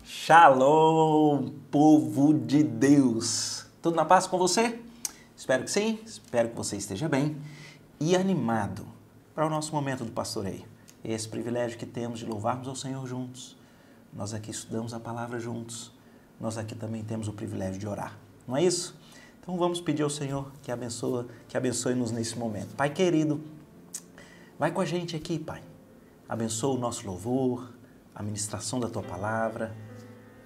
Shalom, povo de Deus! Tudo na paz com você? Espero que sim, espero que você esteja bem e animado para o nosso momento do pastoreio. Esse privilégio que temos de louvarmos ao Senhor juntos. Nós aqui estudamos a palavra juntos. Nós aqui também temos o privilégio de orar. Não é isso? Então vamos pedir ao Senhor que abençoe-nos nesse momento. Pai querido, vai com a gente aqui, Pai. Abençoa o nosso louvor, a ministração da Tua palavra,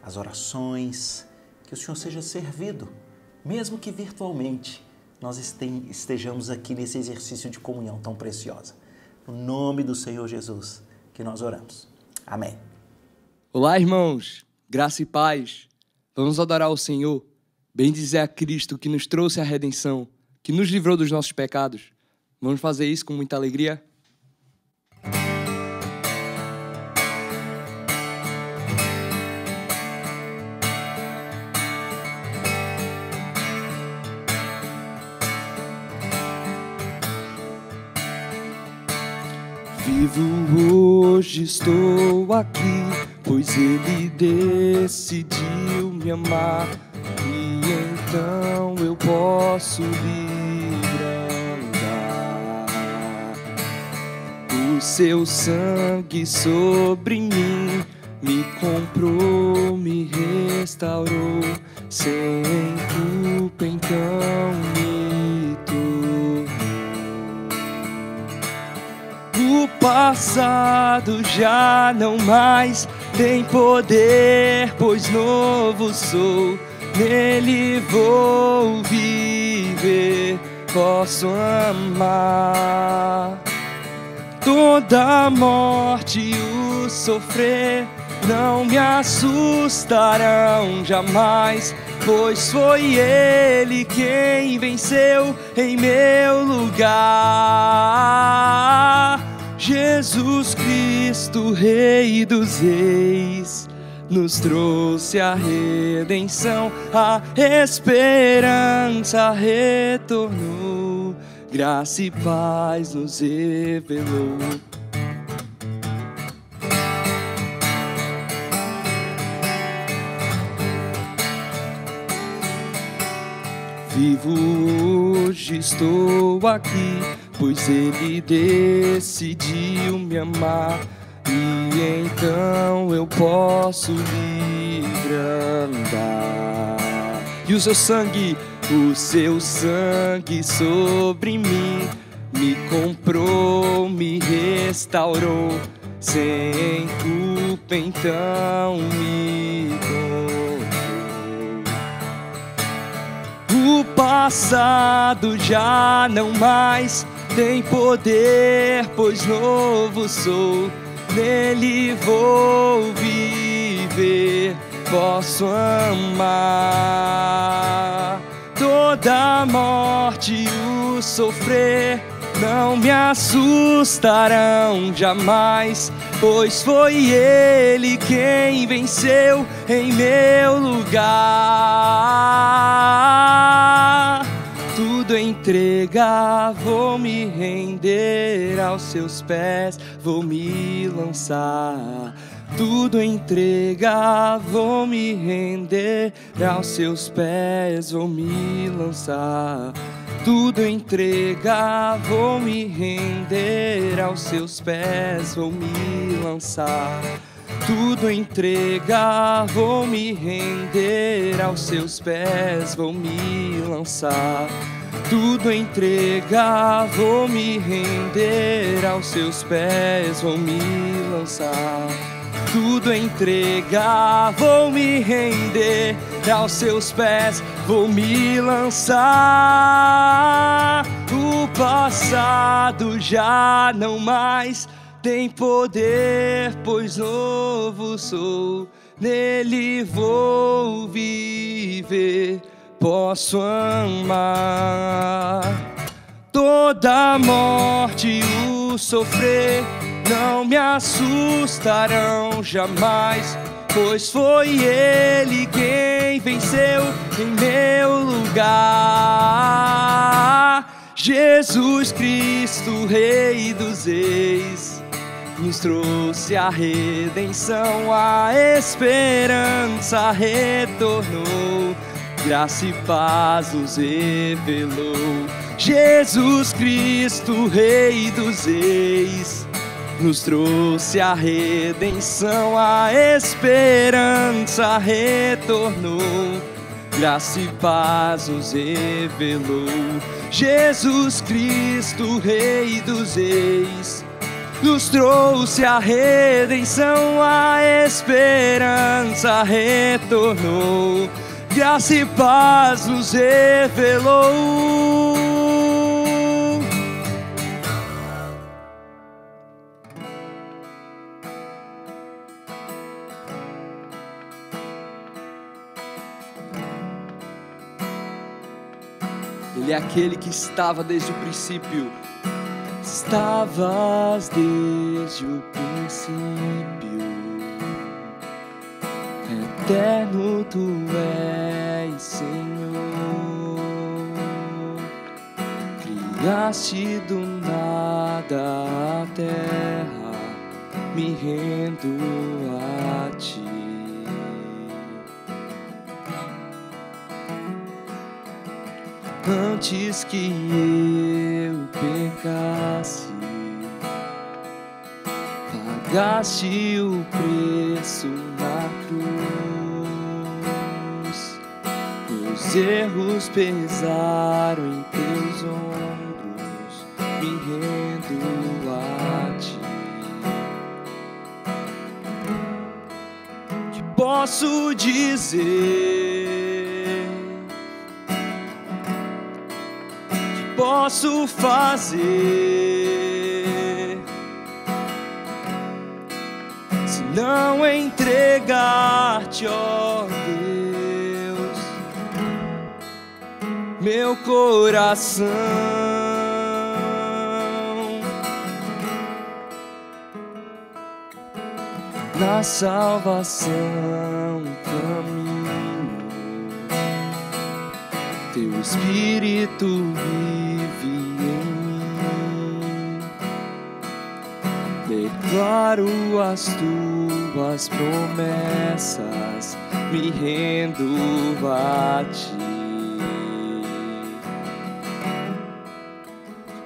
as orações, que o Senhor seja servido, mesmo que virtualmente nós estejamos aqui nesse exercício de comunhão tão preciosa. No nome do Senhor Jesus que nós oramos. Amém. Olá, irmãos, graça e paz. Vamos adorar o Senhor, bendizer a Cristo que nos trouxe a redenção, que nos livrou dos nossos pecados. Vamos fazer isso com muita alegria? Vivo hoje, estou aqui, pois Ele decidiu me amar, e então eu posso livre andar. O seu sangue sobre mim me comprou, me restaurou, sem culpa então me tornou. O passado já não mais tem poder, pois novo sou. Nele vou viver, posso amar. Toda morte e o sofrer não me assustarão jamais, pois foi Ele quem venceu em meu lugar. Jesus Cristo, Rei dos Reis, nos trouxe a redenção, a esperança retornou, graça e paz nos revelou. Vivo hoje, estou aqui, pois Ele decidiu me amar, e então eu posso livre andar. E o seu sangue sobre mim me comprou, me restaurou, sem culpa então me tornou. O passado já não mais tem poder, pois novo sou. Nele vou viver, posso amar. Toda morte e o sofrer não me assustarão jamais, pois foi Ele quem venceu em meu lugar. Tudo entregar, vou me render aos seus pés, vou me lançar. Tudo entregar, vou me render aos seus pés, vou me lançar. Tudo entregar, vou me render aos seus pés, vou me lançar. Tudo entregar, vou me render aos seus pés, vou me lançar. Tudo entregar, vou me render aos seus pés, vou me lançar. Tudo entregar, vou me render aos seus pés, vou me lançar. O passado já não mais tem poder, pois novo sou. Nele vou viver, posso amar. Toda morte e o sofrer não me assustarão jamais, pois foi Ele quem venceu em meu lugar. Jesus Cristo, Rei dos Reis, nos trouxe a redenção, a esperança retornou, graça e paz nos revelou. Jesus Cristo, Rei dos Reis, nos trouxe a redenção, a esperança retornou, graça e paz nos revelou. Jesus Cristo, Rei dos Reis, nos trouxe a redenção, a esperança retornou, graça e paz nos revelou. Ele é aquele que estava desde o princípio. Estavas desde o princípio, eterno tu és, Senhor. Criaste do nada a terra, me rendo a ti. Antes que eu pecasse, pagaste o preço na cruz. Meus erros pesaram em teus ombros, me rendo a ti. Que posso dizer? Posso fazer se não entregar-te, ó Deus, meu coração? Na salvação caminho, teu Espírito vive em mim. Declaro as tuas promessas, me rendo a ti.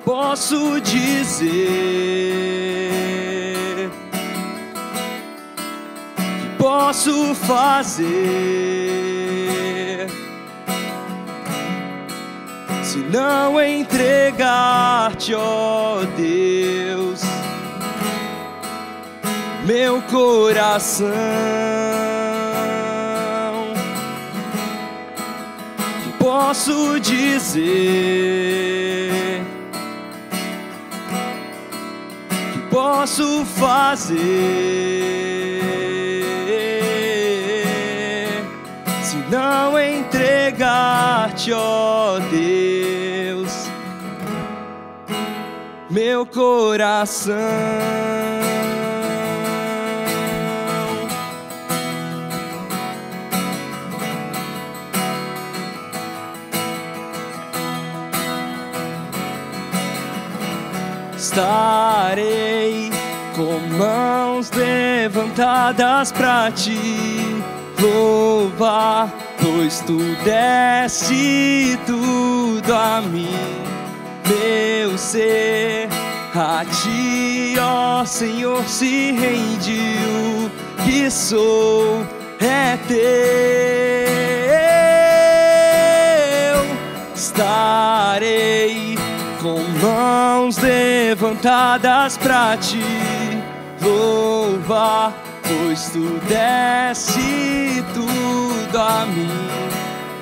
Posso dizer que posso fazer se não entregar-te, ó Deus, meu coração? Que posso dizer? Que posso fazer se não entregar-te, ó Deus, meu coração? Estarei com mãos levantadas pra te louvar, pois tu deste tudo a mim, meu ser. A ti, ó Senhor, se rendiu, que sou é teu. Estarei com mãos levantadas pra te louvar, pois tu deste tudo a mim,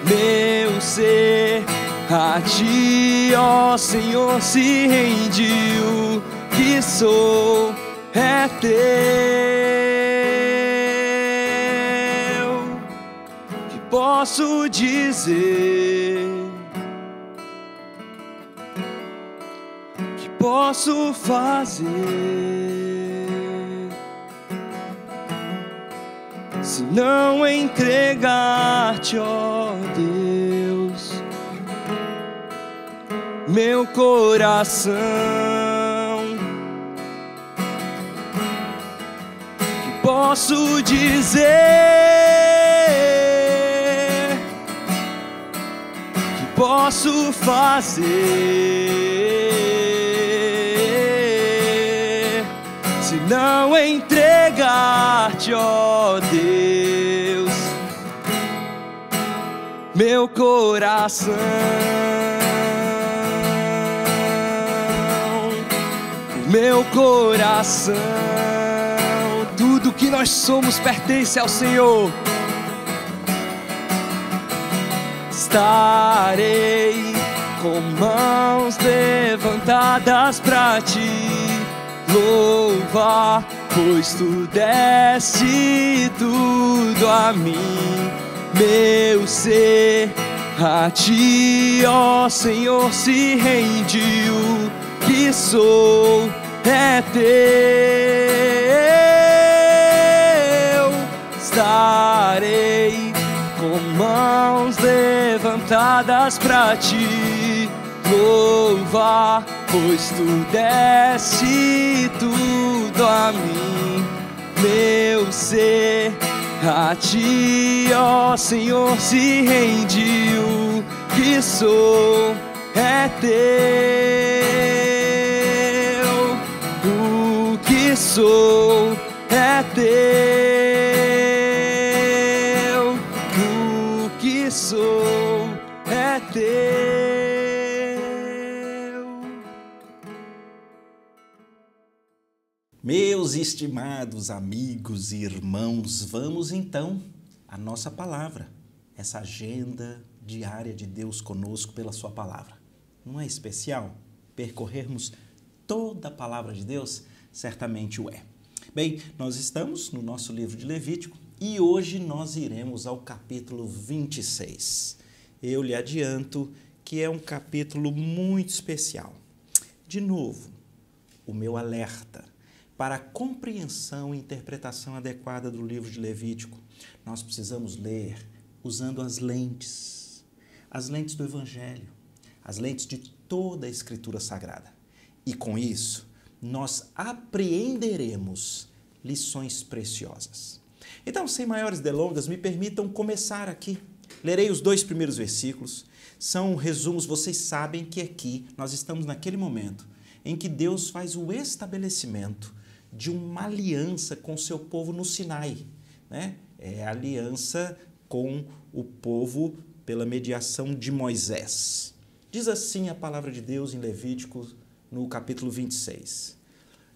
meu ser. A ti, ó Senhor, se rendiu, que sou é teu. Que posso dizer? Que posso fazer se não entregar-te, ó Deus, meu coração. Que posso dizer que posso fazer se não entregar-te, ó Deus, meu coração, meu coração. Tudo que nós somos pertence ao Senhor. Estarei com mãos levantadas pra te louvar, pois tu deste tudo a mim. Meu ser a ti, ó Senhor, se rende. O que sou é teu. Estarei com mãos levantadas pra te louvar, pois tu deste tudo a mim. Meu ser a ti, ó Senhor, se rende. O que sou é teu. O que sou é teu. O que sou é teu. Meus estimados amigos e irmãos, vamos então à nossa palavra, essa agenda diária de Deus conosco pela sua palavra. Não é especial percorrermos toda a palavra de Deus? Certamente o é. Bem, nós estamos no nosso livro de Levítico e hoje nós iremos ao capítulo 26. Eu lhe adianto que é um capítulo muito especial. De novo, o meu alerta para a compreensão e interpretação adequada do livro de Levítico, nós precisamos ler usando as lentes do Evangelho, as lentes de toda a Escritura Sagrada. E com isso, nós apreenderemos lições preciosas. Então, sem maiores delongas, me permitam começar aqui. Lerei os 2 primeiros versículos. São resumos, vocês sabem que aqui nós estamos naquele momento em que Deus faz o estabelecimento de uma aliança com o seu povo no Sinai, né? É a aliança com o povo pela mediação de Moisés. Diz assim a palavra de Deus em Levítico, no capítulo 26.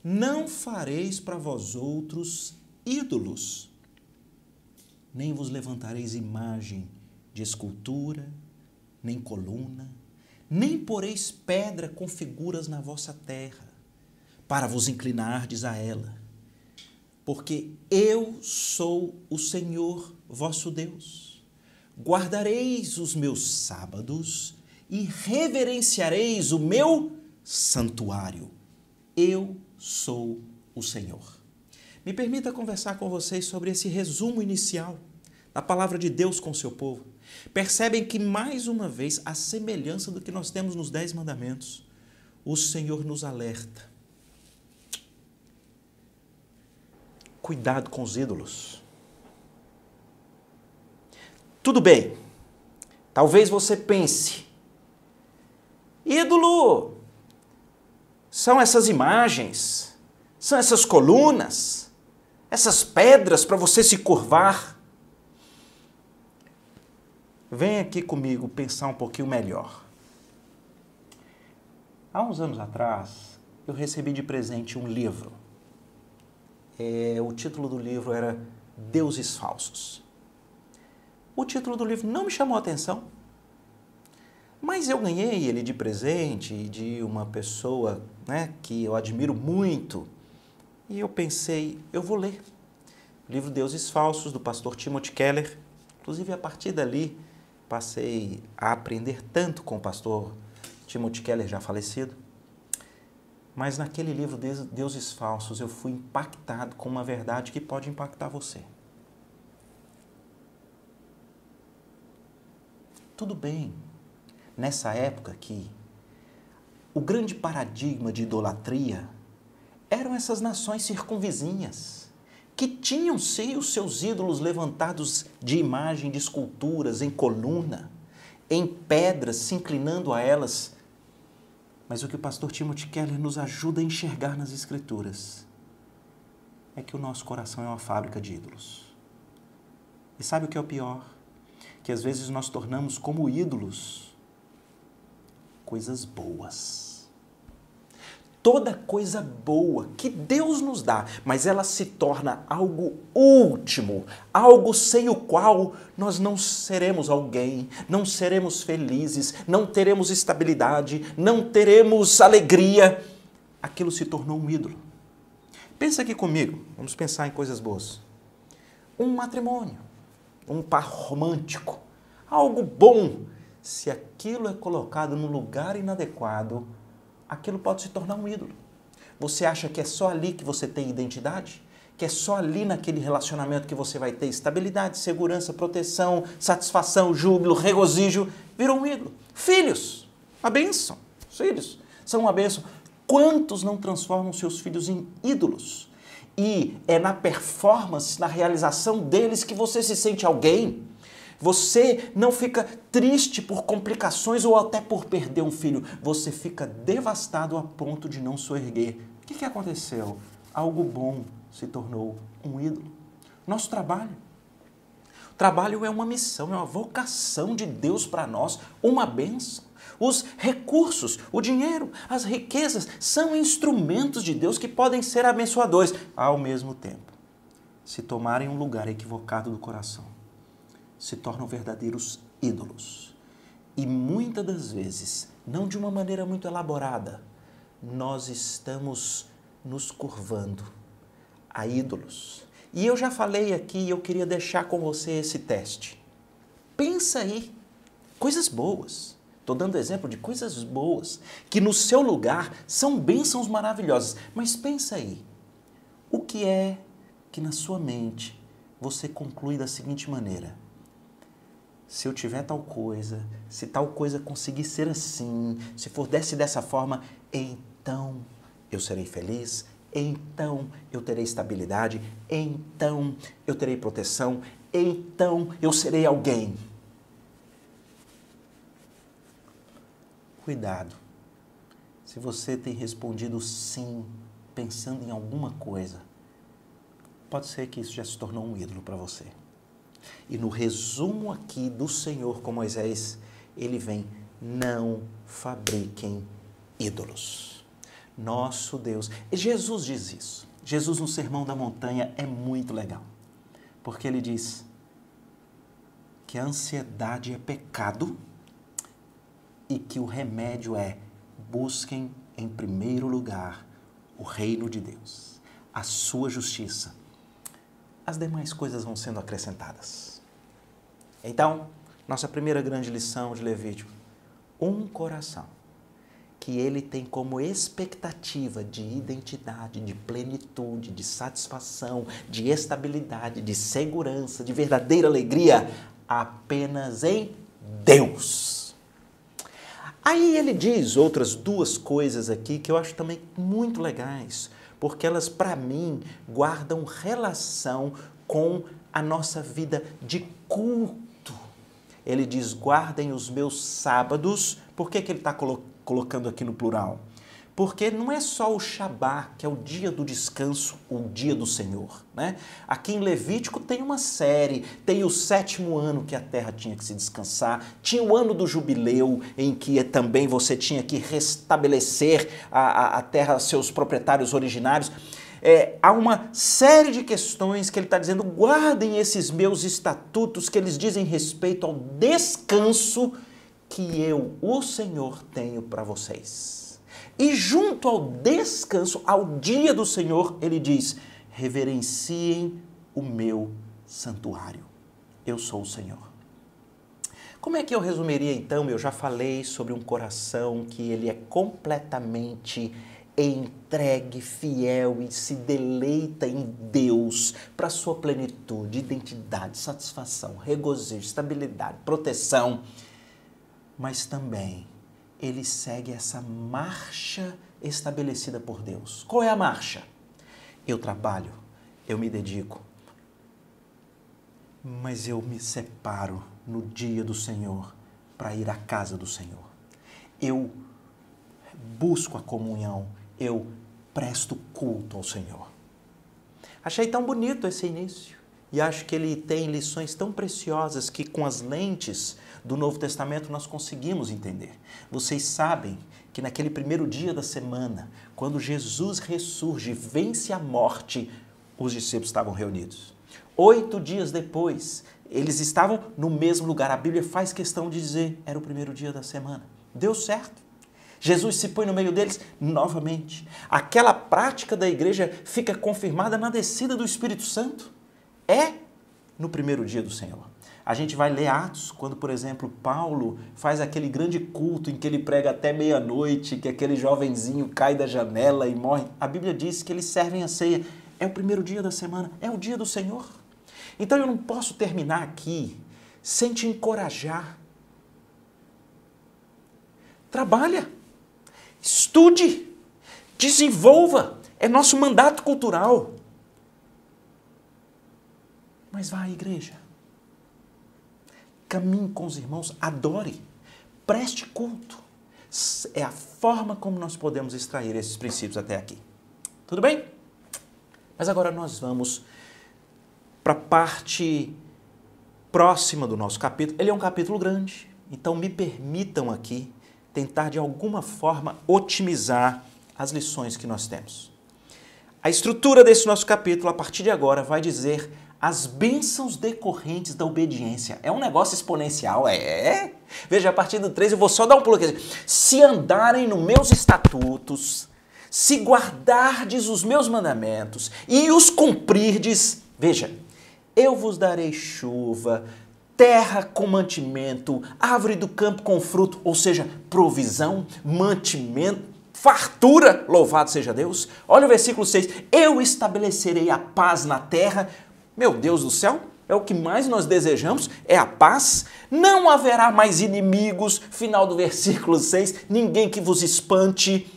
Não fareis para vós outros ídolos, nem vos levantareis imagem de escultura, nem coluna, nem poreis pedra com figuras na vossa terra, para vos inclinardes a ela, porque eu sou o Senhor vosso Deus. Guardareis os meus sábados e reverenciareis o meu santuário. Eu sou o Senhor. Me permita conversar com vocês sobre esse resumo inicial da palavra de Deus com o seu povo. Percebem que, mais uma vez, a semelhança do que nós temos nos 10 mandamentos, o Senhor nos alerta. Cuidado com os ídolos. Tudo bem, talvez você pense, ídolo são essas imagens, são essas colunas, essas pedras para você se curvar. Vem aqui comigo pensar um pouquinho melhor. Há uns anos atrás, eu recebi de presente um livro. O título do livro era Deuses Falsos. O título do livro não me chamou a atenção, mas eu ganhei ele de presente de uma pessoa, né, que eu admiro muito, e eu pensei, eu vou ler. O livro Deuses Falsos, do pastor Timothy Keller. Inclusive, a partir dali, passei a aprender tanto com o pastor Timothy Keller, já falecido. Mas naquele livro, Deuses Falsos, eu fui impactado com uma verdade que pode impactar você. Tudo bem, nessa época aqui, o grande paradigma de idolatria eram essas nações circunvizinhas, que tinham sim os seus ídolos levantados de imagem de esculturas em coluna, em pedras, se inclinando a elas. Mas o que o pastor Timothy Keller nos ajuda a enxergar nas Escrituras é que o nosso coração é uma fábrica de ídolos. E sabe o que é o pior? Que às vezes nós tornamos como ídolos coisas boas. Toda coisa boa que Deus nos dá, mas ela se torna algo último, algo sem o qual nós não seremos alguém, não seremos felizes, não teremos estabilidade, não teremos alegria. Aquilo se tornou um ídolo. Pensa aqui comigo, vamos pensar em coisas boas. Um matrimônio, um par romântico, algo bom. Se aquilo é colocado no lugar inadequado, aquilo pode se tornar um ídolo. Você acha que é só ali que você tem identidade? Que é só ali naquele relacionamento que você vai ter estabilidade, segurança, proteção, satisfação, júbilo, regozijo? Virou um ídolo. Filhos, a bênção. Os filhos são uma bênção. Quantos não transformam seus filhos em ídolos? E é na performance, na realização deles que você se sente alguém. Você não fica triste por complicações ou até por perder um filho. Você fica devastado a ponto de não soerguer. O que aconteceu? Algo bom se tornou um ídolo. Nosso trabalho. O trabalho é uma missão, é uma vocação de Deus para nós, uma bênção. Os recursos, o dinheiro, as riquezas são instrumentos de Deus que podem ser abençoadores. Ao mesmo tempo, se tomarem um lugar equivocado do coração, se tornam verdadeiros ídolos. E muitas das vezes, não de uma maneira muito elaborada, nós estamos nos curvando a ídolos. E eu já falei aqui e eu queria deixar com você esse teste. Pensa aí, coisas boas. Estou dando exemplo de coisas boas, que no seu lugar são bênçãos maravilhosas. Mas pensa aí, o que é que na sua mente você conclui da seguinte maneira: se eu tiver tal coisa, se tal coisa conseguir ser assim, se for dessa forma, então eu serei feliz, então eu terei estabilidade, então eu terei proteção, então eu serei alguém. Cuidado, se você tem respondido sim, pensando em alguma coisa, pode ser que isso já se tornou um ídolo para você. E no resumo aqui do Senhor com Moisés, ele vem: não fabriquem ídolos. Nosso Deus. E Jesus diz isso. Jesus no Sermão da Montanha é muito legal. Porque ele diz que a ansiedade é pecado e que o remédio é: busquem em primeiro lugar o reino de Deus, a sua justiça. As demais coisas vão sendo acrescentadas. Então, nossa primeira grande lição de Levítico: um coração que ele tem como expectativa de identidade, de plenitude, de satisfação, de estabilidade, de segurança, de verdadeira alegria, apenas em Deus. Aí ele diz outras duas coisas aqui que eu acho também muito legais, porque elas, para mim, guardam relação com a nossa vida de culto. Ele diz: guardem os meus sábados. Por que ele está colocando aqui no plural? Porque não é só o Shabá, que é o dia do descanso, o dia do Senhor, né? Aqui em Levítico tem uma série, tem o 7º ano que a terra tinha que se descansar, tinha o ano do jubileu, em que também você tinha que restabelecer a terra, seus proprietários originários. Há uma série de questões que ele está dizendo: guardem esses meus estatutos, que eles dizem respeito ao descanso que eu, o Senhor, tenho para vocês. E junto ao descanso, ao dia do Senhor, ele diz: reverenciem o meu santuário. Eu sou o Senhor. Como é que eu resumiria então? Eu já falei sobre um coração que ele é completamente entregue, fiel e se deleita em Deus para sua plenitude, identidade, satisfação, regozijo, estabilidade, proteção, mas também ele segue essa marcha estabelecida por Deus. Qual é a marcha? Eu trabalho, eu me dedico, mas eu me separo no dia do Senhor para ir à casa do Senhor. Eu busco a comunhão, eu presto culto ao Senhor. Achei tão bonito esse início e acho que ele tem lições tão preciosas que com as lentes do Novo Testamento nós conseguimos entender. Vocês sabem que naquele primeiro dia da semana, quando Jesus ressurge, vence a morte, os discípulos estavam reunidos. 8 dias depois, eles estavam no mesmo lugar. A Bíblia faz questão de dizer, era o primeiro dia da semana. Deu certo. Jesus se põe no meio deles novamente. Aquela prática da igreja fica confirmada na descida do Espírito Santo. É no primeiro dia do Senhor. A gente vai ler Atos, quando, por exemplo, Paulo faz aquele grande culto em que ele prega até meia-noite, que aquele jovenzinho cai da janela e morre. A Bíblia diz que eles servem a ceia. É o primeiro dia da semana, é o dia do Senhor. Então eu não posso terminar aqui sem te encorajar. Trabalha, estude, desenvolva. É nosso mandato cultural. Mas vá à igreja. Caminhe com os irmãos, adore, preste culto. É a forma como nós podemos extrair esses princípios até aqui. Tudo bem? Mas agora nós vamos para a parte próxima do nosso capítulo. Ele é um capítulo grande, então me permitam aqui tentar de alguma forma otimizar as lições que nós temos. A estrutura desse nosso capítulo, a partir de agora, vai dizer as bênçãos decorrentes da obediência. É um negócio exponencial, é? Veja, a partir do 3 eu vou só dar um pulo aqui. Se andarem nos meus estatutos, se guardardes os meus mandamentos e os cumprirdes, veja, eu vos darei chuva, terra com mantimento, árvore do campo com fruto, ou seja, provisão, mantimento, fartura, louvado seja Deus. Olha o versículo 6, eu estabelecerei a paz na terra. Meu Deus do céu, é o que mais nós desejamos, é a paz. Não haverá mais inimigos, final do versículo 6, ninguém que vos espante.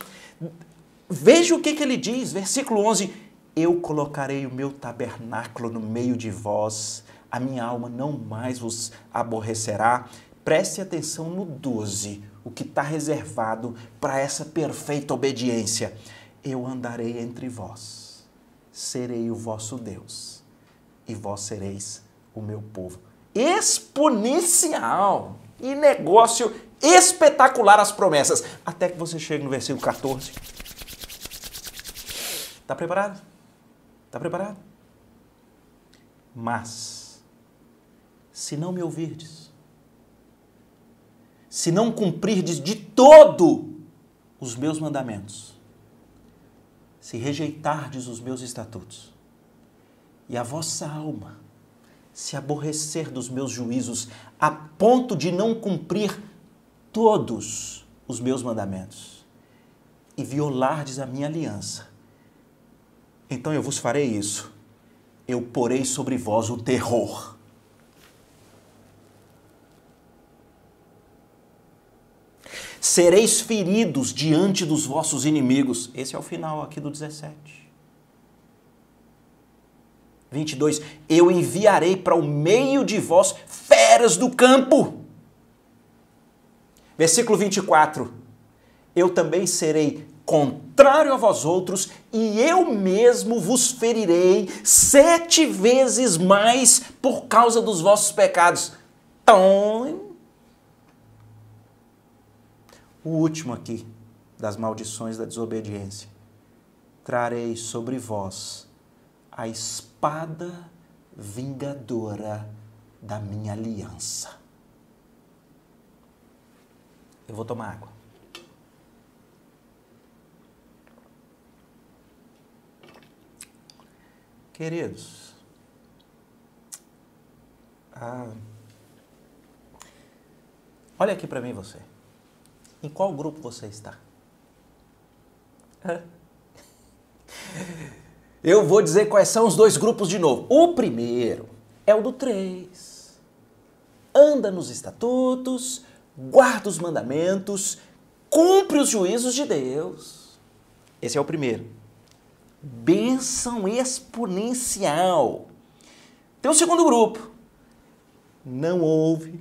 Veja o que ele diz, versículo 11, eu colocarei o meu tabernáculo no meio de vós, a minha alma não mais vos aborrecerá. Preste atenção no 12, o que está reservado para essa perfeita obediência. Eu andarei entre vós, serei o vosso Deus, e vós sereis o meu povo. Exponencial e negócio espetacular as promessas, até que você chegue no versículo 14. Está preparado? Está preparado? Mas, se não me ouvirdes, se não cumprirdes de todo os meus mandamentos, se rejeitardes os meus estatutos, e a vossa alma se aborrecer dos meus juízos, a ponto de não cumprir todos os meus mandamentos, e violardes a minha aliança, então eu vos farei isso, eu porei sobre vós o terror. Sereis feridos diante dos vossos inimigos. Esse é o final aqui do 17. 22. Eu enviarei para o meio de vós feras do campo. Versículo 24. Eu também serei contrário a vós outros, e eu mesmo vos ferirei 7 vezes mais por causa dos vossos pecados. Então, o último aqui, das maldições da desobediência. Trarei sobre vós a espada vingadora da minha aliança. Eu vou tomar água. Queridos, olha aqui para mim você. Em qual grupo você está? Eu vou dizer quais são os 2 grupos de novo. O primeiro é o do 3. Anda nos estatutos, guarda os mandamentos, cumpre os juízos de Deus. Esse é o primeiro. Bênção exponencial. Tem o segundo grupo. Não ouve,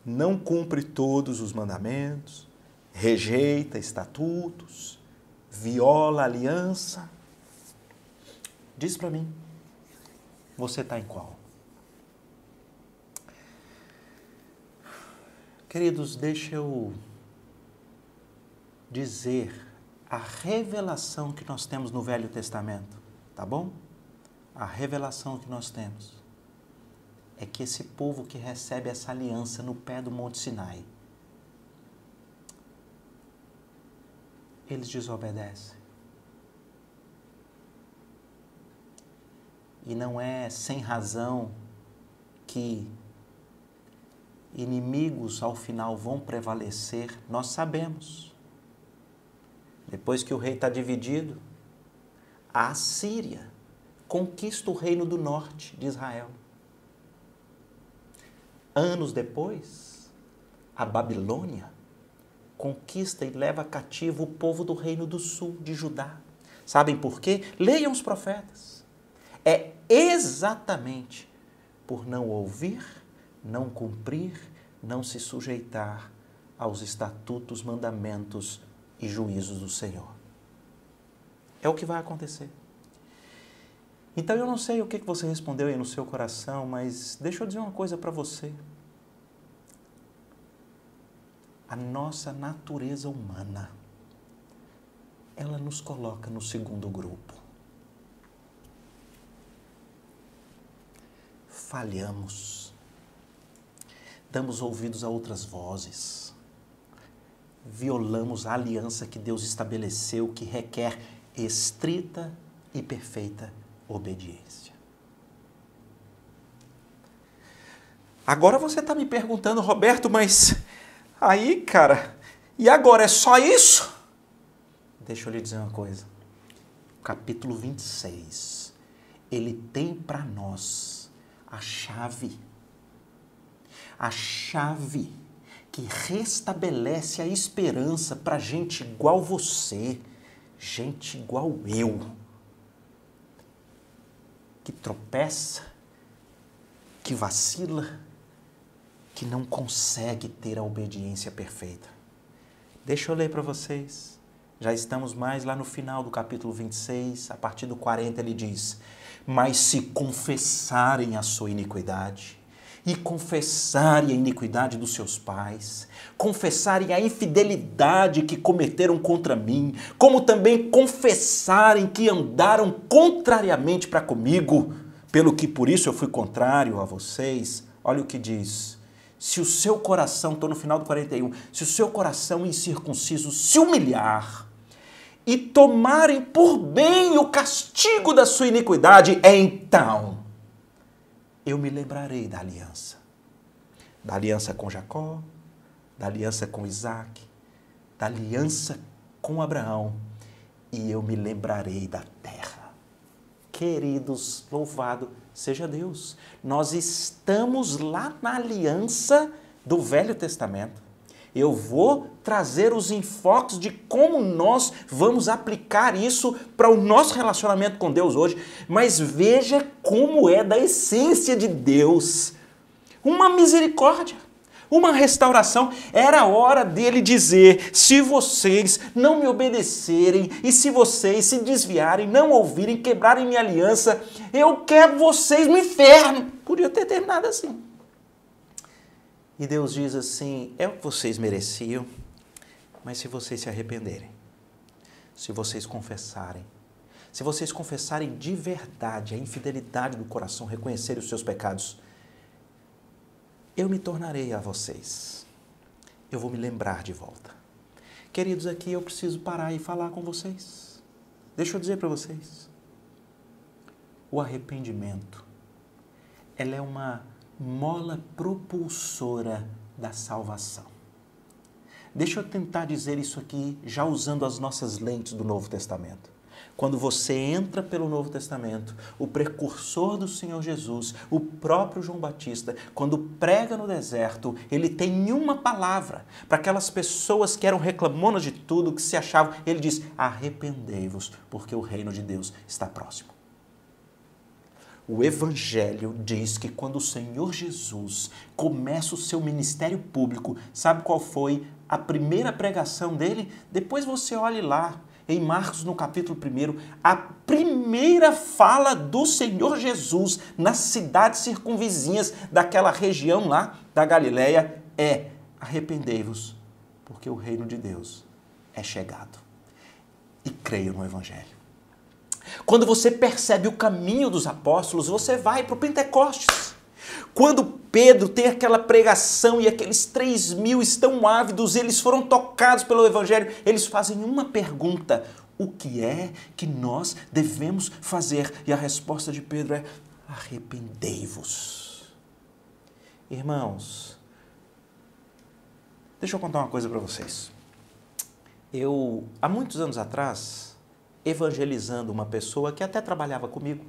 não cumpre todos os mandamentos, rejeita estatutos, viola a aliança. Diz para mim, você está em qual? Queridos, deixa eu dizer a revelação que nós temos no Velho Testamento, tá bom? A revelação que nós temos é que esse povo que recebe essa aliança no pé do Monte Sinai, eles desobedecem. E não é sem razão que inimigos ao final vão prevalecer, nós sabemos. Depois que o rei está dividido, a Assíria conquista o reino do norte de Israel. Anos depois, a Babilônia conquista e leva cativo o povo do reino do sul de Judá. Sabem por quê? Leiam os profetas. É exatamente por não ouvir, não cumprir, não se sujeitar aos estatutos, mandamentos e juízos do Senhor. É o que vai acontecer. Então eu não sei o que você respondeu aí no seu coração, mas deixa eu dizer uma coisa para você. A nossa natureza humana, ela nos coloca no segundo grupo. Falhamos. Damos ouvidos a outras vozes. Violamos a aliança que Deus estabeleceu, que requer estrita e perfeita obediência. Agora você está me perguntando, Roberto, mas aí, cara, e agora é só isso? Deixa eu lhe dizer uma coisa. O capítulo 26, ele tem para nós a chave que restabelece a esperança para gente igual você, gente igual eu, que tropeça, que vacila, que não consegue ter a obediência perfeita. Deixa eu ler para vocês. Já estamos mais lá no final do capítulo 26, a partir do 40 ele diz: mas se confessarem a sua iniquidade, e confessarem a iniquidade dos seus pais, confessarem a infidelidade que cometeram contra mim, como também confessarem que andaram contrariamente para comigo, pelo que por isso eu fui contrário a vocês. Olha o que diz: se o seu coração, estou no final do 41, se o seu coração incircunciso se humilhar e tomarem por bem o castigo da sua iniquidade, então eu me lembrarei da aliança com Jacó, da aliança com Isaac, da aliança com Abraão, e eu me lembrarei da terra. Queridos, louvado seja Deus. Nós estamos lá na aliança do Velho Testamento. Eu vou trazer os enfoques de como nós vamos aplicar isso para o nosso relacionamento com Deus hoje. Mas veja como é da essência de Deus. Uma misericórdia, uma restauração. Era hora dele dizer: se vocês não me obedecerem e se vocês se desviarem, não ouvirem, quebrarem minha aliança, eu quero vocês no inferno. Podia ter terminado assim. E Deus diz assim: é o que vocês mereciam, mas se vocês se arrependerem, se vocês confessarem de verdade a infidelidade do coração, reconhecerem os seus pecados, eu me tornarei a vocês. Eu vou me lembrar de volta. Queridos, aqui eu preciso parar e falar com vocês. Deixa eu dizer para vocês. O arrependimento, ela é uma mola propulsora da salvação. Deixa eu tentar dizer isso aqui já usando as nossas lentes do Novo Testamento. Quando você entra pelo Novo Testamento, o precursor do Senhor Jesus, o próprio João Batista, quando prega no deserto, ele tem uma palavra para aquelas pessoas que eram reclamonas de tudo, que se achavam, ele diz: arrependei-vos, porque o reino de Deus está próximo. O Evangelho diz que quando o Senhor Jesus começa o seu ministério público, sabe qual foi a primeira pregação dele? Depois você olhe lá, em Marcos, no capítulo 1, a primeira fala do Senhor Jesus nas cidades circunvizinhas daquela região lá da Galileia é: arrependei-vos, porque o reino de Deus é chegado. E creio no Evangelho. Quando você percebe o caminho dos apóstolos, você vai para o Pentecostes. Quando Pedro tem aquela pregação e aqueles 3.000 estão ávidos, eles foram tocados pelo Evangelho, eles fazem uma pergunta: o que é que nós devemos fazer? E a resposta de Pedro é: arrependei-vos. Irmãos, deixa eu contar uma coisa para vocês. Há muitos anos atrás, evangelizando uma pessoa que até trabalhava comigo,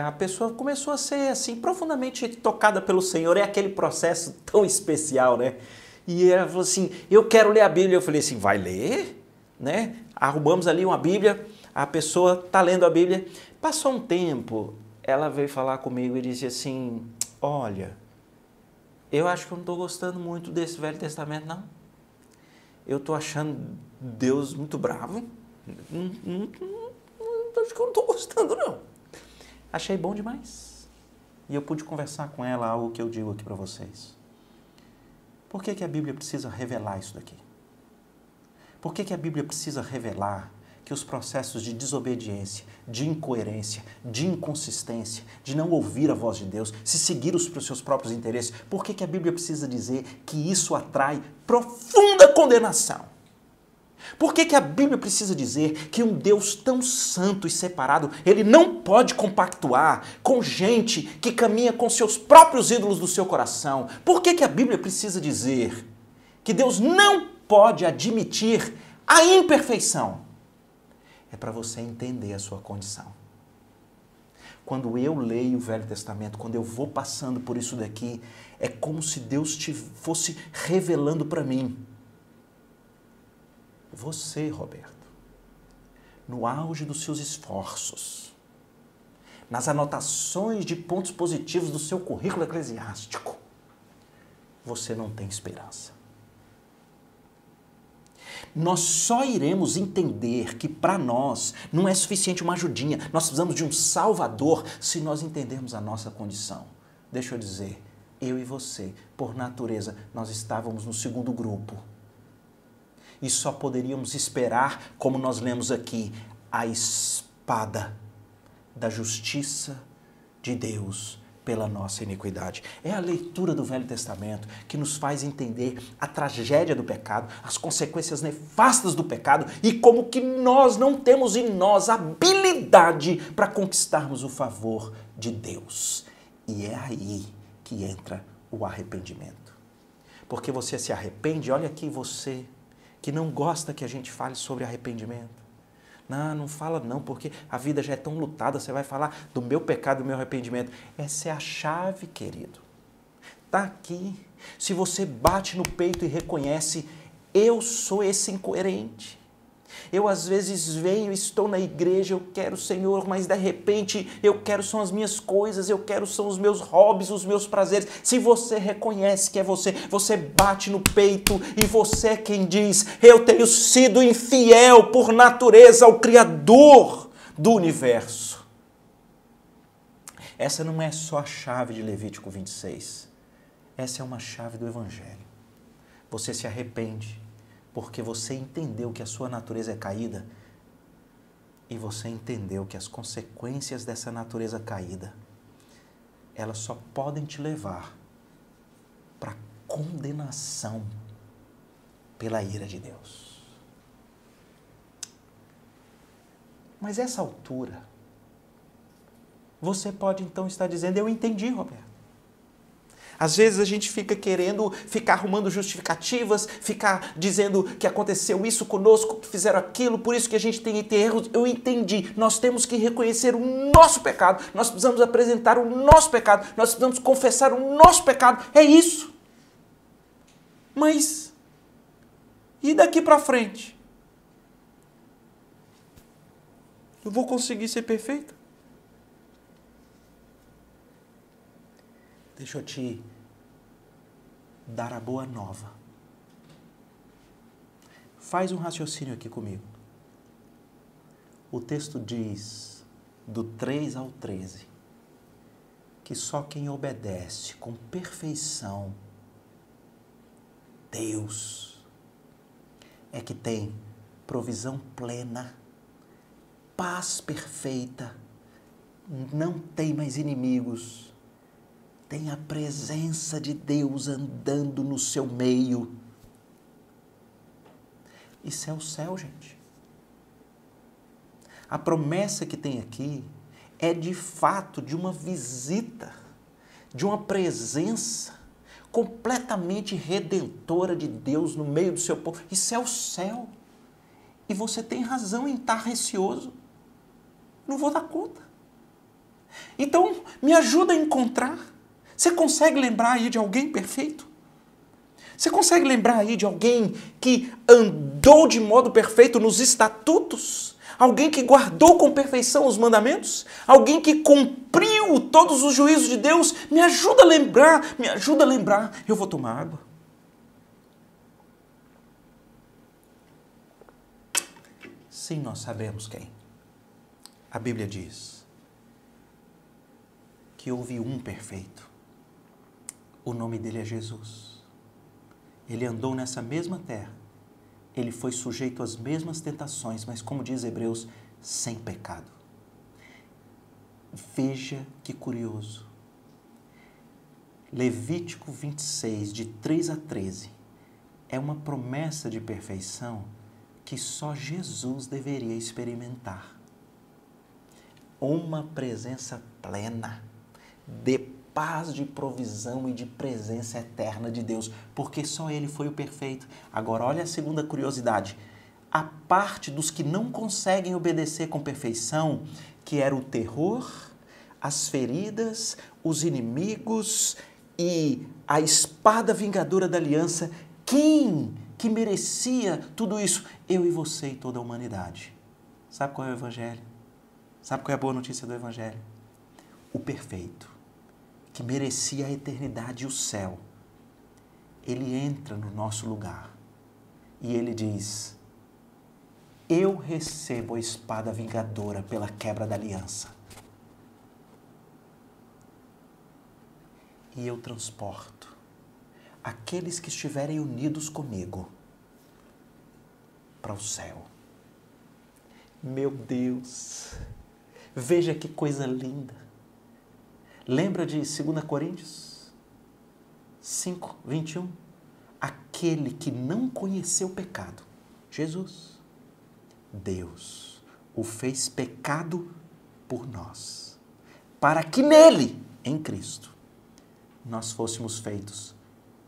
a pessoa começou a ser assim profundamente tocada pelo Senhor. É aquele processo tão especial, né? E ela falou assim: eu quero ler a Bíblia. Eu falei assim: vai ler? Né? Arrumamos ali uma Bíblia, a pessoa está lendo a Bíblia. Passou um tempo, ela veio falar comigo e disse assim: olha, eu acho que eu não estou gostando muito desse Velho Testamento, não. Eu estou achando Deus muito bravo. Acho que eu não estou gostando, não. Achei bom demais. E eu pude conversar com ela algo que eu digo aqui para vocês. Por que a Bíblia precisa revelar isso daqui? Por que a Bíblia precisa revelar que os processos de desobediência, de incoerência, de inconsistência, de não ouvir a voz de Deus, se seguir os seus próprios interesses, por que a Bíblia precisa dizer que isso atrai profunda condenação? Por que a Bíblia precisa dizer que um Deus tão santo e separado, ele não pode compactuar com gente que caminha com seus próprios ídolos do seu coração? Por que a Bíblia precisa dizer que Deus não pode admitir a imperfeição? É para você entender a sua condição. Quando eu leio o Velho Testamento, quando eu vou passando por isso daqui, é como se Deus fosse revelando para mim: você, Roberto, no auge dos seus esforços, nas anotações de pontos positivos do seu currículo eclesiástico, você não tem esperança. Nós só iremos entender que para nós não é suficiente uma ajudinha, nós precisamos de um Salvador se nós entendermos a nossa condição. Deixa eu dizer, eu e você, por natureza, nós estávamos no segundo grupo. E só poderíamos esperar, como nós lemos aqui, a espada da justiça de Deus pela nossa iniquidade. É a leitura do Velho Testamento que nos faz entender a tragédia do pecado, as consequências nefastas do pecado e como que nós não temos em nós habilidade para conquistarmos o favor de Deus. E é aí que entra o arrependimento. Porque você se arrepende, olha aqui você que não gosta que a gente fale sobre arrependimento. Não fala não, porque a vida já é tão lutada, você vai falar do meu pecado, do meu arrependimento. Essa é a chave, querido. Está aqui. Se você bate no peito e reconhece: eu sou esse incoerente. Eu às vezes venho, estou na igreja, eu quero o Senhor, mas de repente eu quero são as minhas coisas, eu quero são os meus hobbies, os meus prazeres. Se você reconhece que é você, você bate no peito e você é quem diz: eu tenho sido infiel por natureza ao Criador do universo. Essa não é só a chave de Levítico 26. Essa é uma chave do Evangelho. Você se arrepende porque você entendeu que a sua natureza é caída e você entendeu que as consequências dessa natureza caída, elas só podem te levar para condenação pela ira de Deus. Mas essa altura, você pode então estar dizendo: eu entendi, Roberto. Às vezes a gente fica querendo, ficar arrumando justificativas, ficar dizendo que aconteceu isso conosco, que fizeram aquilo, por isso que a gente tem erros. Eu entendi, nós temos que reconhecer o nosso pecado, nós precisamos apresentar o nosso pecado, nós precisamos confessar o nosso pecado, é isso. Mas, e daqui para frente? Eu vou conseguir ser perfeito? Deixa eu te dar a boa nova. Faz um raciocínio aqui comigo. O texto diz, do 3 ao 13, que só quem obedece com perfeição, Deus, é que tem provisão plena, paz perfeita, não tem mais inimigos, tem a presença de Deus andando no seu meio. Isso é o céu, gente. A promessa que tem aqui é de fato de uma visita, de uma presença completamente redentora de Deus no meio do seu povo. Isso é o céu. E você tem razão em estar receoso. Não vou dar conta. Então, me ajuda a encontrar. Você consegue lembrar aí de alguém perfeito? Você consegue lembrar aí de alguém que andou de modo perfeito nos estatutos? Alguém que guardou com perfeição os mandamentos? Alguém que cumpriu todos os juízos de Deus? Me ajuda a lembrar, me ajuda a lembrar. Eu vou tomar água. Sim, nós sabemos quem. A Bíblia diz que houve um perfeito. O nome dele é Jesus. Ele andou nessa mesma terra. Ele foi sujeito às mesmas tentações, mas como diz Hebreus, sem pecado. Veja que curioso. Levítico 26, de 3 a 13, é uma promessa de perfeição que só Jesus deveria experimentar. Uma presença plena, de paz, de provisão e de presença eterna de Deus, porque só Ele foi o perfeito. Agora, olha a segunda curiosidade. A parte dos que não conseguem obedecer com perfeição, que era o terror, as feridas, os inimigos e a espada vingadora da aliança, quem que merecia tudo isso? Eu e você e toda a humanidade. Sabe qual é o Evangelho? Sabe qual é a boa notícia do Evangelho? O perfeito, que merecia a eternidade e o céu, ele entra no nosso lugar e ele diz: eu recebo a espada vingadora pela quebra da aliança e eu transporto aqueles que estiverem unidos comigo para o céu. Meu Deus, veja que coisa linda. Lembra de 2 Coríntios 5, 21? Aquele que não conheceu o pecado, Jesus, Deus o fez pecado por nós, para que nele, em Cristo, nós fôssemos feitos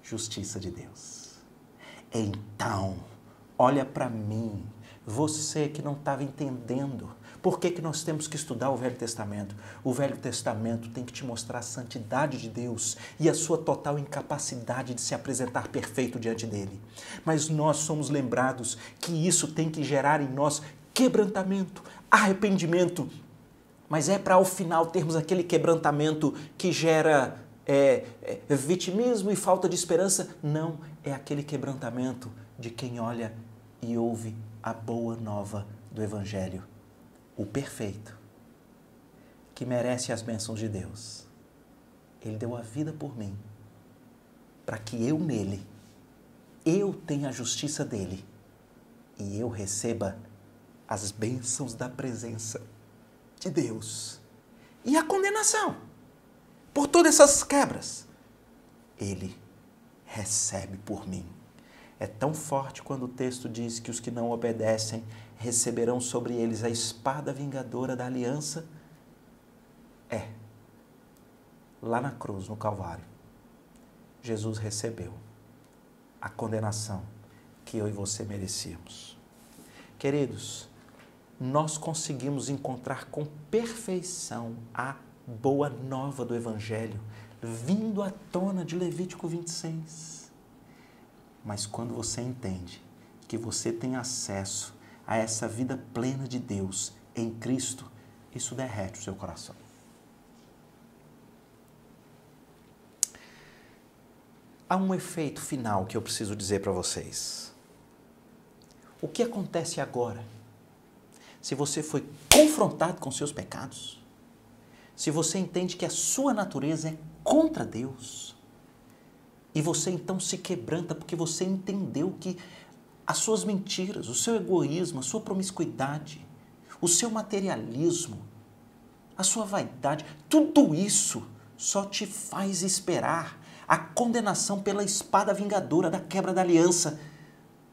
justiça de Deus. Então, olha para mim, você que não estava entendendo. Por que nós temos que estudar o Velho Testamento? O Velho Testamento tem que te mostrar a santidade de Deus e a sua total incapacidade de se apresentar perfeito diante dele. Mas nós somos lembrados que isso tem que gerar em nós quebrantamento, arrependimento. Mas é para ao final termos aquele quebrantamento que gera vitimismo e falta de esperança? Não, é aquele quebrantamento de quem olha e ouve a boa nova do Evangelho. O perfeito, que merece as bênçãos de Deus. Ele deu a vida por mim, para que eu nele, eu tenha a justiça dele e eu receba as bênçãos da presença de Deus. E a condenação por todas essas quebras, ele recebe por mim. É tão forte quando o texto diz que os que não obedecem receberão sobre eles a espada vingadora da aliança. Lá na cruz, no Calvário, Jesus recebeu a condenação que eu e você merecíamos. Queridos, nós conseguimos encontrar com perfeição a boa nova do Evangelho, vindo à tona de Levítico 26. Mas quando você entende que você tem acesso a essa vida plena de Deus em Cristo, isso derrete o seu coração. Há um efeito final que eu preciso dizer para vocês. O que acontece agora? Se você foi confrontado com seus pecados, se você entende que a sua natureza é contra Deus, e você então se quebranta porque você entendeu que as suas mentiras, o seu egoísmo, a sua promiscuidade, o seu materialismo, a sua vaidade, tudo isso só te faz esperar a condenação pela espada vingadora da quebra da aliança.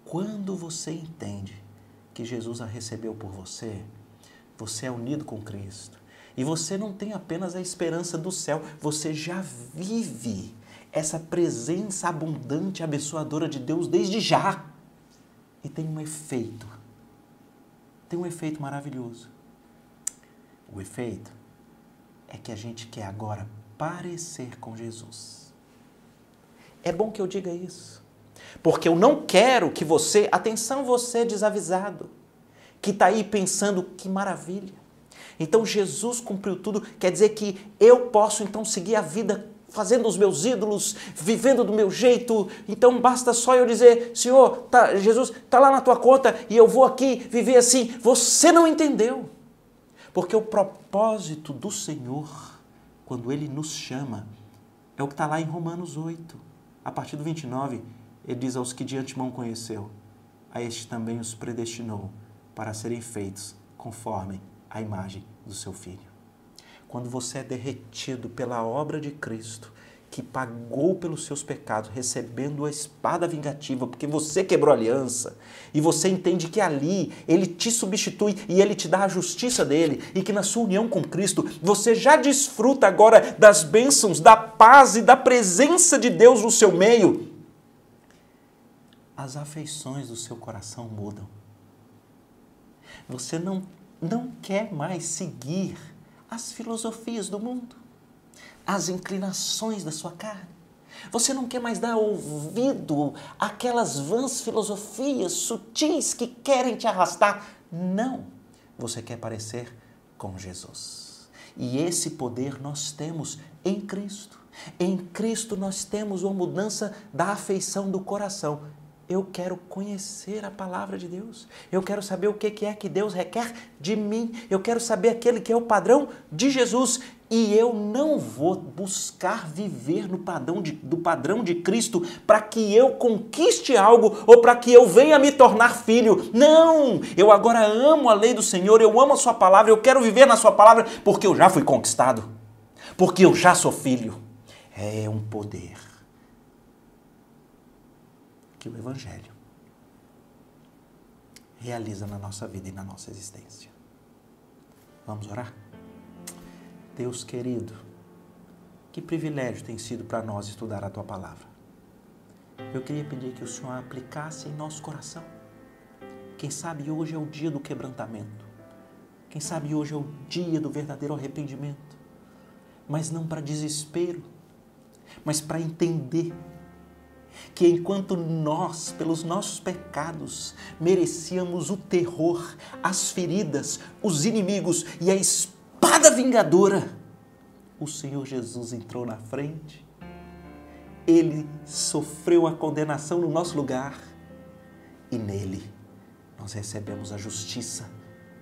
Quando você entende que Jesus a recebeu por você, você é unido com Cristo. E você não tem apenas a esperança do céu, você já vive essa presença abundante, abençoadora de Deus desde já. E tem um efeito maravilhoso. O efeito é que a gente quer agora parecer com Jesus. É bom que eu diga isso, porque eu não quero que você, atenção você desavisado, que está aí pensando que maravilha. Então Jesus cumpriu tudo, quer dizer que eu posso então seguir a vida fazendo os meus ídolos, vivendo do meu jeito, então basta só eu dizer, Senhor, Jesus, está lá na tua conta e eu vou aqui viver assim. Você não entendeu, porque o propósito do Senhor, quando Ele nos chama, é o que está lá em Romanos 8, a partir do 29, ele diz aos que de antemão conheceu, a este também os predestinou para serem feitos conforme a imagem do seu Filho. Quando você é derretido pela obra de Cristo, que pagou pelos seus pecados, recebendo a espada vingativa, porque você quebrou a aliança, e você entende que ali Ele te substitui e Ele te dá a justiça dEle, e que na sua união com Cristo, você já desfruta agora das bênçãos, da paz e da presença de Deus no seu meio, as afeições do seu coração mudam. Você não quer mais seguir as filosofias do mundo, as inclinações da sua carne. Você não quer mais dar ouvido àquelas vãs filosofias sutis que querem te arrastar. Não. Você quer parecer com Jesus. E esse poder nós temos em Cristo. Em Cristo nós temos uma mudança da afeição do coração. Eu quero conhecer a palavra de Deus. Eu quero saber o que é que Deus requer de mim. Eu quero saber aquele que é o padrão de Jesus. E eu não vou buscar viver no do padrão de Cristo para que eu conquiste algo ou para que eu venha me tornar filho. Não! Eu agora amo a lei do Senhor, eu amo a sua palavra, eu quero viver na sua palavra porque eu já fui conquistado. Porque eu já sou filho. É um poder que o Evangelho realiza na nossa vida e na nossa existência. Vamos orar? Deus querido, que privilégio tem sido para nós estudar a Tua Palavra. Eu queria pedir que o Senhor a aplicasse em nosso coração. Quem sabe hoje é o dia do quebrantamento. Quem sabe hoje é o dia do verdadeiro arrependimento. Mas não para desespero, mas para entender que enquanto nós, pelos nossos pecados, merecíamos o terror, as feridas, os inimigos e a espada vingadora, o Senhor Jesus entrou na frente, Ele sofreu a condenação no nosso lugar e nele nós recebemos a justiça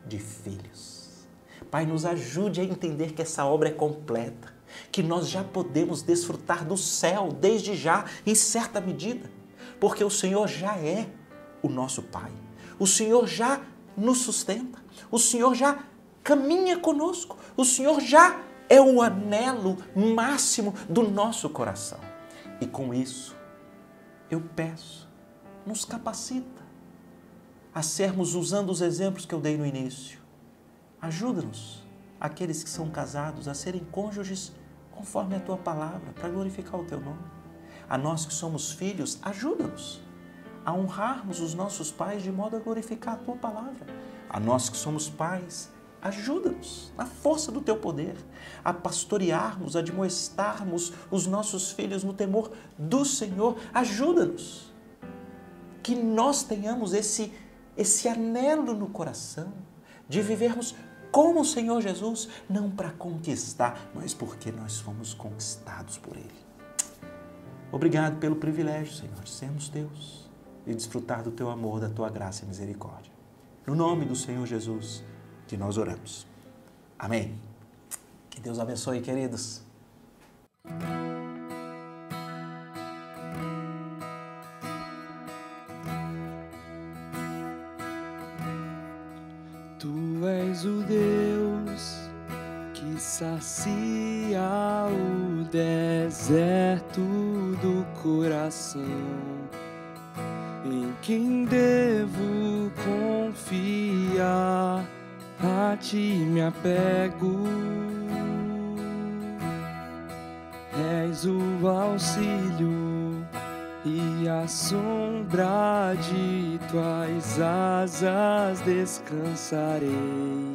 de filhos. Pai, nos ajude a entender que essa obra é completa, que nós já podemos desfrutar do céu desde já, em certa medida, porque o Senhor já é o nosso Pai, o Senhor já nos sustenta, o Senhor já caminha conosco, o Senhor já é o anelo máximo do nosso coração. E com isso, eu peço, nos capacita a sermos, usando os exemplos que eu dei no início, ajuda-nos, aqueles que são casados, a serem cônjuges conforme a Tua palavra, para glorificar o Teu nome. A nós que somos filhos, ajuda-nos a honrarmos os nossos pais de modo a glorificar a Tua palavra. A nós que somos pais, ajuda-nos, na força do Teu poder, a pastorearmos, a admoestarmos os nossos filhos no temor do Senhor. Ajuda-nos. Que nós tenhamos esse anelo no coração de vivermos como o Senhor Jesus, não para conquistar, mas porque nós fomos conquistados por Ele. Obrigado pelo privilégio, Senhor, de sermos Teus e desfrutar do Teu amor, da Tua graça e misericórdia. No nome do Senhor Jesus, que nós oramos. Amém. Que Deus abençoe, queridos. Tu és o Deus que sacia o deserto do coração, em quem devo confiar, a ti me apego. És o auxílio e a sombra de tuas asas descansarei.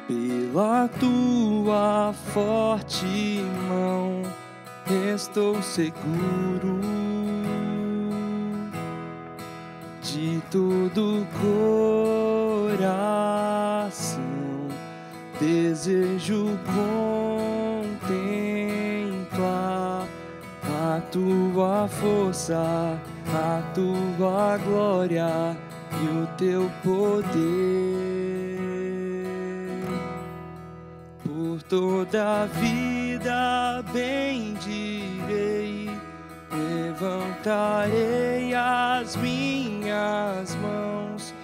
Pela tua forte mão estou seguro. De todo coração desejo contemplar a tua força, a tua glória e o teu poder. Por toda a vida bendirei, levantarei as minhas mãos.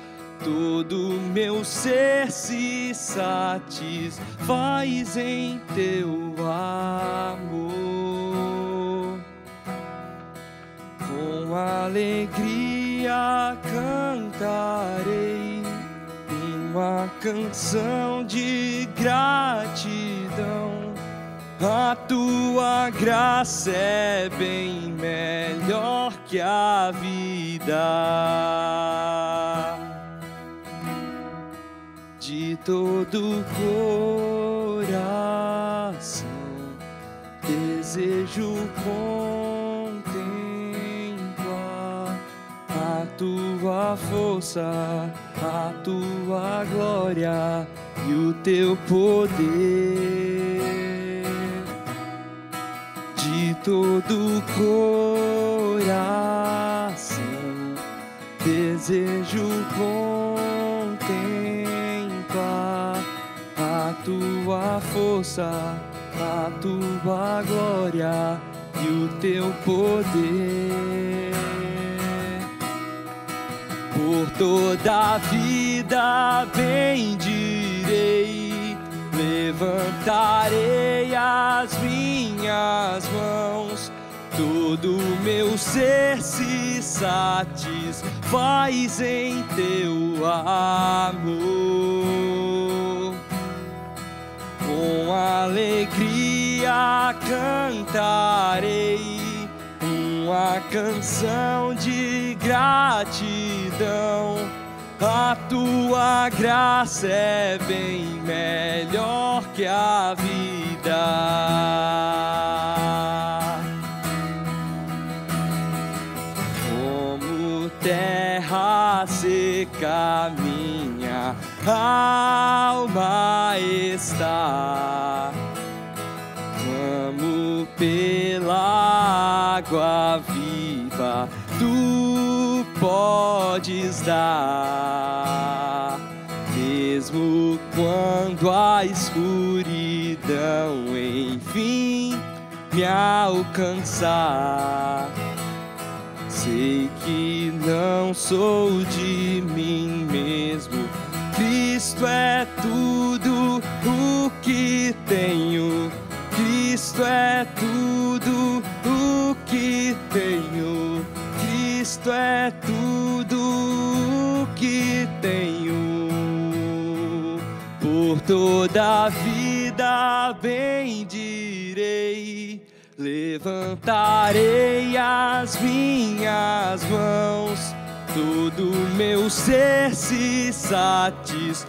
Todo meu ser se satisfaz em teu amor. Com alegria cantarei uma canção de gratidão. A tua graça é bem melhor que a vida. De todo coração desejo contemplar a tua força, a tua glória e o teu poder. De todo coração desejo contemplar a tua força, a tua glória e o teu poder. Por toda a vida bendirei, levantarei as minhas mãos. Todo meu ser se satisfaz em teu amor. Com alegria cantarei uma canção de gratidão. A tua graça é bem melhor que a vida. Como terra seca minha alma está, clamo pela água viva, tu podes dar. Mesmo quando a escuridão enfim me alcançar, sei que não sou de mim mesmo. Cristo é tudo o que tenho. Cristo é tudo o que tenho. Cristo é tudo o que tenho. Por toda a vida bendirei, Levantarei as minhas mãos, todo meu ser se satisfaz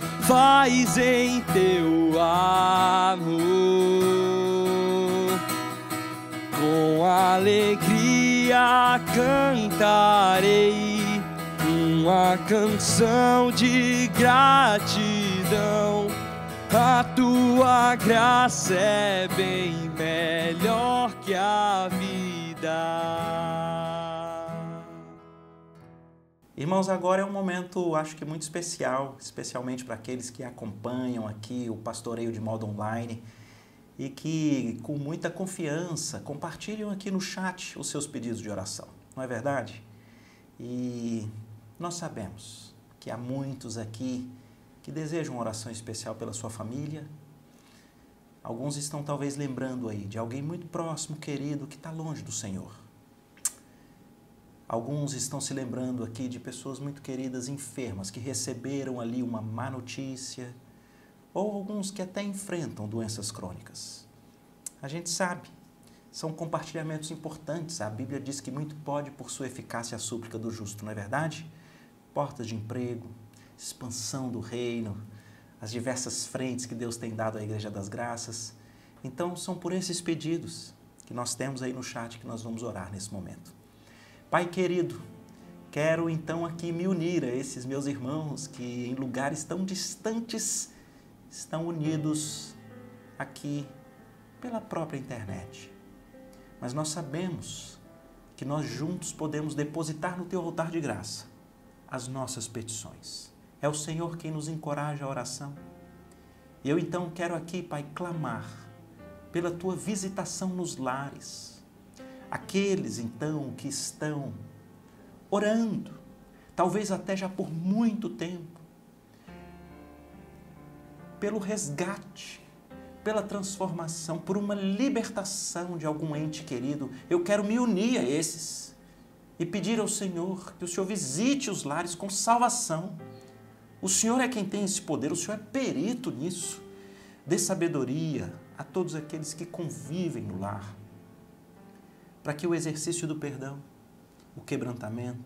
em teu amor. Com alegria cantarei uma canção de gratidão. A tua graça é bem melhor que a vida. Irmãos, agora é um momento, acho que muito especial, especialmente para aqueles que acompanham aqui o pastoreio de modo online e que, com muita confiança, compartilham aqui no chat os seus pedidos de oração. Não é verdade? E nós sabemos que há muitos aqui que desejam uma oração especial pela sua família. Alguns estão talvez lembrando aí de alguém muito próximo, querido, que está longe do Senhor. Alguns estão se lembrando aqui de pessoas muito queridas enfermas que receberam ali uma má notícia, ou alguns que até enfrentam doenças crônicas. A gente sabe, são compartilhamentos importantes. A Bíblia diz que muito pode por sua eficácia a súplica do justo, não é verdade? Portas de emprego, expansão do reino, as diversas frentes que Deus tem dado à Igreja das Graças. Então, são por esses pedidos que nós temos aí no chat que nós vamos orar nesse momento. Pai querido, quero então aqui me unir a esses meus irmãos que em lugares tão distantes estão unidos aqui pela própria internet. Mas nós sabemos que nós juntos podemos depositar no teu altar de graça as nossas petições. É o Senhor quem nos encoraja à oração. E eu então quero aqui, Pai, clamar pela tua visitação nos lares. Aqueles então que estão orando, talvez até já por muito tempo, pelo resgate, pela transformação, por uma libertação de algum ente querido, eu quero me unir a esses e pedir ao Senhor que o Senhor visite os lares com salvação. O Senhor é quem tem esse poder, o Senhor é perito nisso. Dê sabedoria a todos aqueles que convivem no lar, para que o exercício do perdão, o quebrantamento,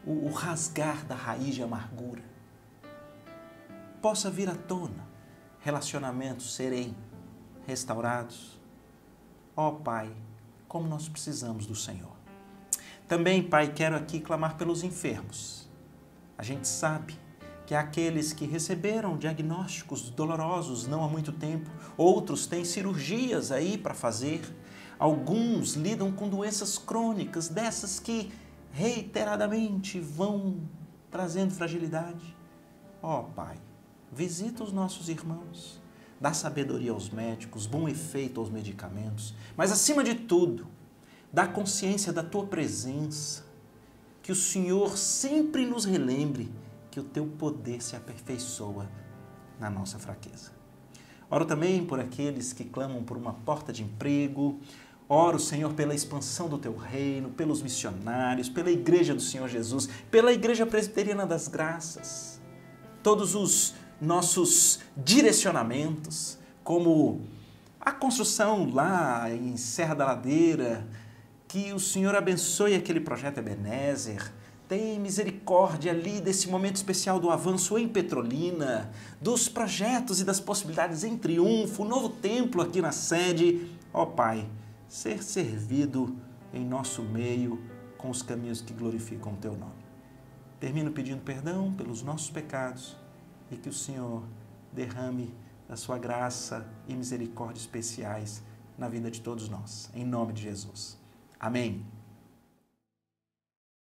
o rasgar da raiz de amargura, possa vir à tona, relacionamentos serem restaurados. Ó Pai, como nós precisamos do Senhor. Também, Pai, quero aqui clamar pelos enfermos. A gente sabe que há aqueles que receberam diagnósticos dolorosos não há muito tempo, outros têm cirurgias aí para fazer, alguns lidam com doenças crônicas, dessas que reiteradamente vão trazendo fragilidade. Ó Pai, visita os nossos irmãos, dá sabedoria aos médicos, bom efeito aos medicamentos, mas acima de tudo, dá consciência da Tua presença, que o Senhor sempre nos relembre que o Teu poder se aperfeiçoa na nossa fraqueza. Oro também por aqueles que clamam por uma porta de emprego. Oro, Senhor, pela expansão do Teu reino, pelos missionários, pela Igreja do Senhor Jesus, pela Igreja Presbiteriana das Graças. Todos os nossos direcionamentos, como a construção lá em Serra da Ladeira, que o Senhor abençoe aquele projeto Ebenezer. Tem misericórdia ali desse momento especial do avanço em Petrolina, dos projetos e das possibilidades em Triunfo, o novo templo aqui na sede. Ó Pai, ser servido em nosso meio com os caminhos que glorificam o Teu nome. Termino pedindo perdão pelos nossos pecados e que o Senhor derrame a Sua graça e misericórdia especiais na vida de todos nós. Em nome de Jesus. Amém.